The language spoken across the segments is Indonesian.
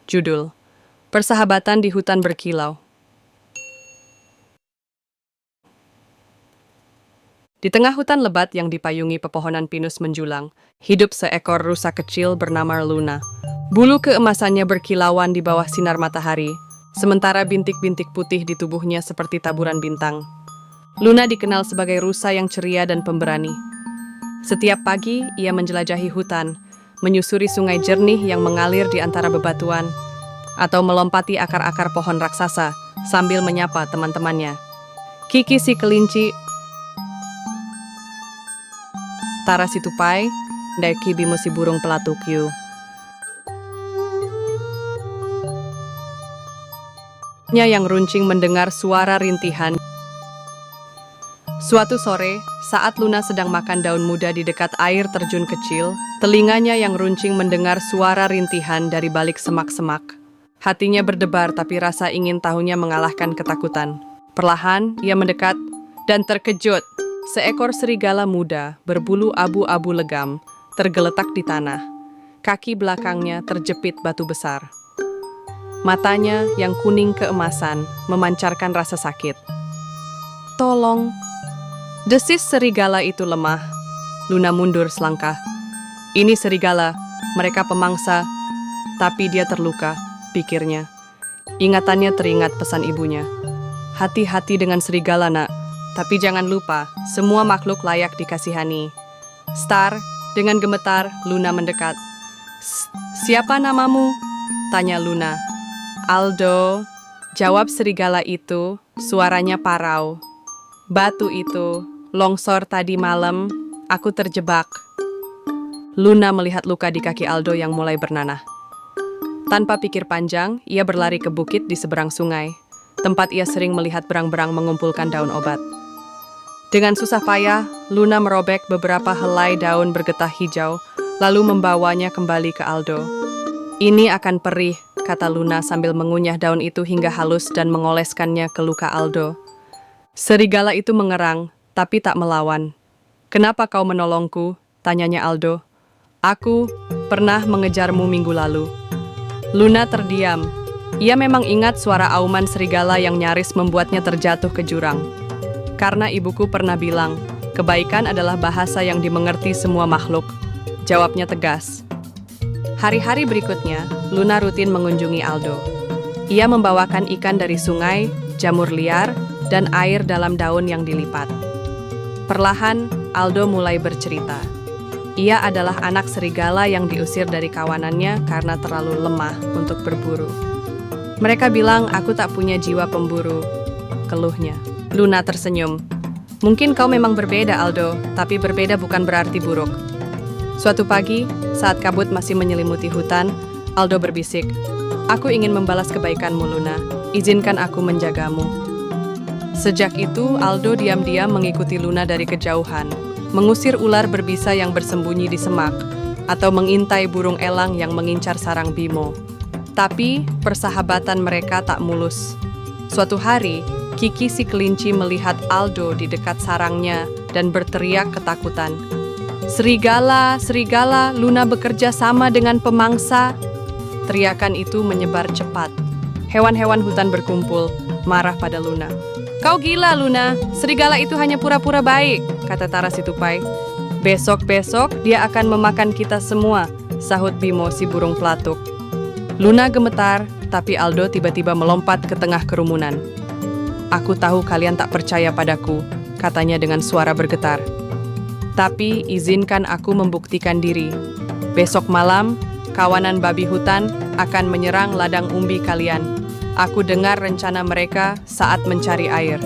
Judul: Persahabatan di Hutan Berkilau. Di tengah hutan lebat yang dipayungi pepohonan pinus menjulang, hidup seekor rusa kecil bernama Luna. Bulu keemasannya berkilauan di bawah sinar matahari, sementara bintik-bintik putih di tubuhnya seperti taburan bintang. Luna dikenal sebagai rusa yang ceria dan pemberani. Setiap pagi, ia menjelajahi hutan, menyusuri sungai jernih yang mengalir di antara bebatuan, atau melompati akar-akar pohon raksasa sambil menyapa teman-temannya. Kiki si kelinci, Tara si tupai, Deki Bimo si burung pelatukyu. Yang runcing mendengar suara rintihan. Suatu sore, saat Luna sedang makan daun muda di dekat air terjun kecil, telinganya yang runcing mendengar suara rintihan dari balik semak-semak. Hatinya berdebar tapi rasa ingin tahunya mengalahkan ketakutan. Perlahan, ia mendekat dan terkejut. Seekor serigala muda berbulu abu-abu legam tergeletak di tanah. Kaki belakangnya terjepit batu besar. Matanya yang kuning keemasan memancarkan rasa sakit. "Tolong!" Desis serigala itu lemah. Luna mundur selangkah. Ini serigala, mereka pemangsa, tapi dia terluka, pikirnya. Ingatannya teringat pesan ibunya. Hati-hati dengan serigala, nak. Tapi jangan lupa, semua makhluk layak dikasihani. Star, dengan gemetar, Luna mendekat. "Siapa namamu?" tanya Luna. "Aldo," jawab serigala itu, suaranya parau. "Batu itu, longsor tadi malam, aku terjebak." Luna melihat luka di kaki Aldo yang mulai bernanah. Tanpa pikir panjang, ia berlari ke bukit di seberang sungai, tempat ia sering melihat berang-berang mengumpulkan daun obat. Dengan susah payah, Luna merobek beberapa helai daun bergetah hijau, lalu membawanya kembali ke Aldo. "Ini akan perih," kata Luna sambil mengunyah daun itu hingga halus dan mengoleskannya ke luka Aldo. Serigala itu mengerang, tapi tak melawan. "Kenapa kau menolongku?" tanyanya Aldo. "Aku pernah mengejarmu minggu lalu." Luna terdiam. Ia memang ingat suara auman serigala yang nyaris membuatnya terjatuh ke jurang. "Karena ibuku pernah bilang, kebaikan adalah bahasa yang dimengerti semua makhluk," jawabnya tegas. Hari-hari berikutnya, Luna rutin mengunjungi Aldo. Ia membawakan ikan dari sungai, jamur liar, dan air dalam daun yang dilipat. Perlahan, Aldo mulai bercerita. Ia adalah anak serigala yang diusir dari kawanannya karena terlalu lemah untuk berburu. "Mereka bilang aku tak punya jiwa pemburu," keluhnya. Luna tersenyum. "Mungkin kau memang berbeda, Aldo, tapi berbeda bukan berarti buruk." Suatu pagi, saat kabut masih menyelimuti hutan, Aldo berbisik, "Aku ingin membalas kebaikanmu, Luna. Izinkan aku menjagamu." Sejak itu, Aldo diam-diam mengikuti Luna dari kejauhan, mengusir ular berbisa yang bersembunyi di semak, atau mengintai burung elang yang mengincar sarang Bimo. Tapi, persahabatan mereka tak mulus. Suatu hari, Kiki si kelinci melihat Aldo di dekat sarangnya dan berteriak ketakutan. "Serigala, serigala, Luna bekerja sama dengan pemangsa." Teriakan itu menyebar cepat. Hewan-hewan hutan berkumpul, marah pada Luna. "Kau gila, Luna. Serigala itu hanya pura-pura baik," kata Tara si tupai. "Besok-besok dia akan memakan kita semua," sahut Bimo si burung pelatuk. Luna gemetar, tapi Aldo tiba-tiba melompat ke tengah kerumunan. "Aku tahu kalian tak percaya padaku," katanya dengan suara bergetar. "Tapi izinkan aku membuktikan diri. Besok malam, kawanan babi hutan akan menyerang ladang umbi kalian. Aku dengar rencana mereka saat mencari air.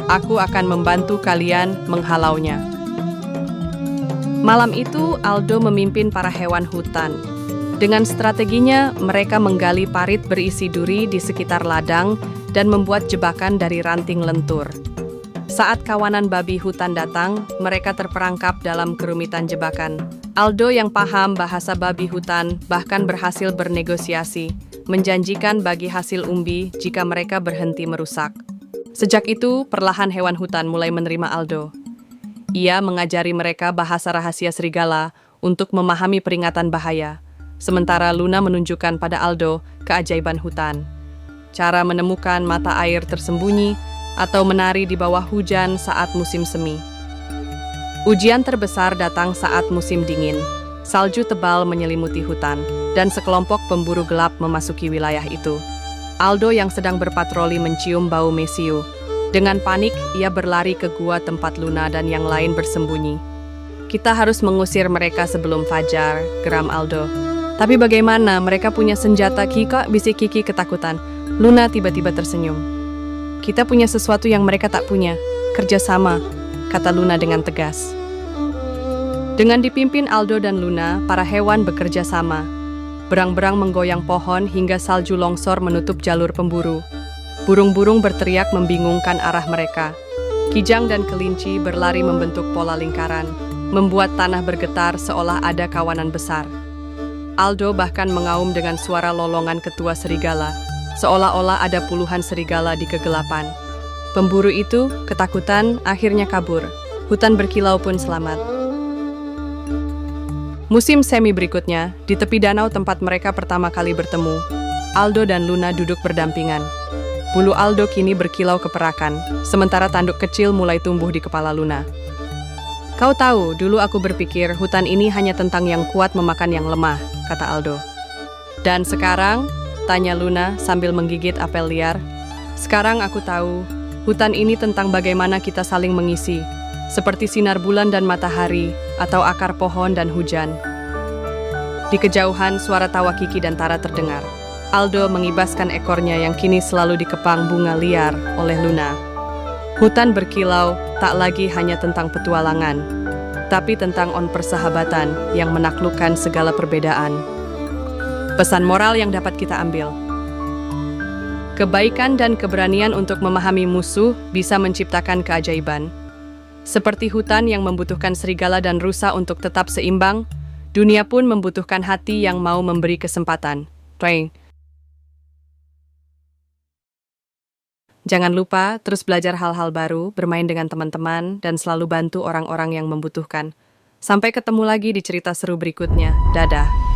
Aku akan membantu kalian menghalaunya." Malam itu, Aldo memimpin para hewan hutan. Dengan strateginya, mereka menggali parit berisi duri di sekitar ladang dan membuat jebakan dari ranting lentur. Saat kawanan babi hutan datang, mereka terperangkap dalam kerumitan jebakan. Aldo yang paham bahasa babi hutan bahkan berhasil bernegosiasi, menjanjikan bagi hasil umbi jika mereka berhenti merusak. Sejak itu, perlahan hewan hutan mulai menerima Aldo. Ia mengajari mereka bahasa rahasia serigala untuk memahami peringatan bahaya. sementara Luna menunjukkan pada Aldo keajaiban hutan. Cara menemukan mata air tersembunyi atau menari di bawah hujan saat musim semi. Ujian terbesar datang saat musim dingin. Salju tebal menyelimuti hutan, dan sekelompok pemburu gelap memasuki wilayah itu. Aldo yang sedang berpatroli mencium bau mesiu. Dengan panik, ia berlari ke gua tempat Luna dan yang lain bersembunyi. Kita harus mengusir mereka sebelum fajar, geram Aldo. Tapi bagaimana? Mereka punya senjata, Kika, bisik Kiki ketakutan. Luna tiba-tiba tersenyum. Kita punya sesuatu yang mereka tak punya. Kerjasama, kata Luna dengan tegas. Dengan dipimpin Aldo dan Luna, para hewan bekerja sama. Berang-berang menggoyang pohon hingga salju longsor menutup jalur pemburu. Burung-burung berteriak membingungkan arah mereka. Kijang dan kelinci berlari membentuk pola lingkaran, membuat tanah bergetar seolah ada kawanan besar. Aldo bahkan mengaum dengan suara lolongan ketua serigala, seolah-olah ada puluhan serigala di kegelapan. Pemburu itu, ketakutan, akhirnya kabur. Hutan berkilau pun selamat. Musim semi berikutnya, di tepi danau tempat mereka pertama kali bertemu, Aldo dan Luna duduk berdampingan. Bulu Aldo kini berkilau keperakan, sementara tanduk kecil mulai tumbuh di kepala Luna. Kau tahu, dulu aku berpikir hutan ini hanya tentang yang kuat memakan yang lemah, kata Aldo. Dan sekarang, tanya Luna sambil menggigit apel liar. Sekarang aku tahu, hutan ini tentang bagaimana kita saling mengisi, seperti sinar bulan dan matahari, atau akar pohon dan hujan. Di kejauhan, suara tawa Kiki dan Tara terdengar. Aldo mengibaskan ekornya yang kini selalu dikepang bunga liar oleh Luna. Hutan berkilau tak lagi hanya tentang petualangan, tapi tentang persahabatan yang menaklukkan segala perbedaan. Pesan moral yang dapat kita ambil. Kebaikan dan keberanian untuk memahami musuh bisa menciptakan keajaiban. Seperti hutan yang membutuhkan serigala dan rusa untuk tetap seimbang, dunia pun membutuhkan hati yang mau memberi kesempatan. Jangan lupa terus belajar hal-hal baru, bermain dengan teman-teman, dan selalu bantu orang-orang yang membutuhkan. Sampai ketemu lagi di cerita seru berikutnya. Dadah.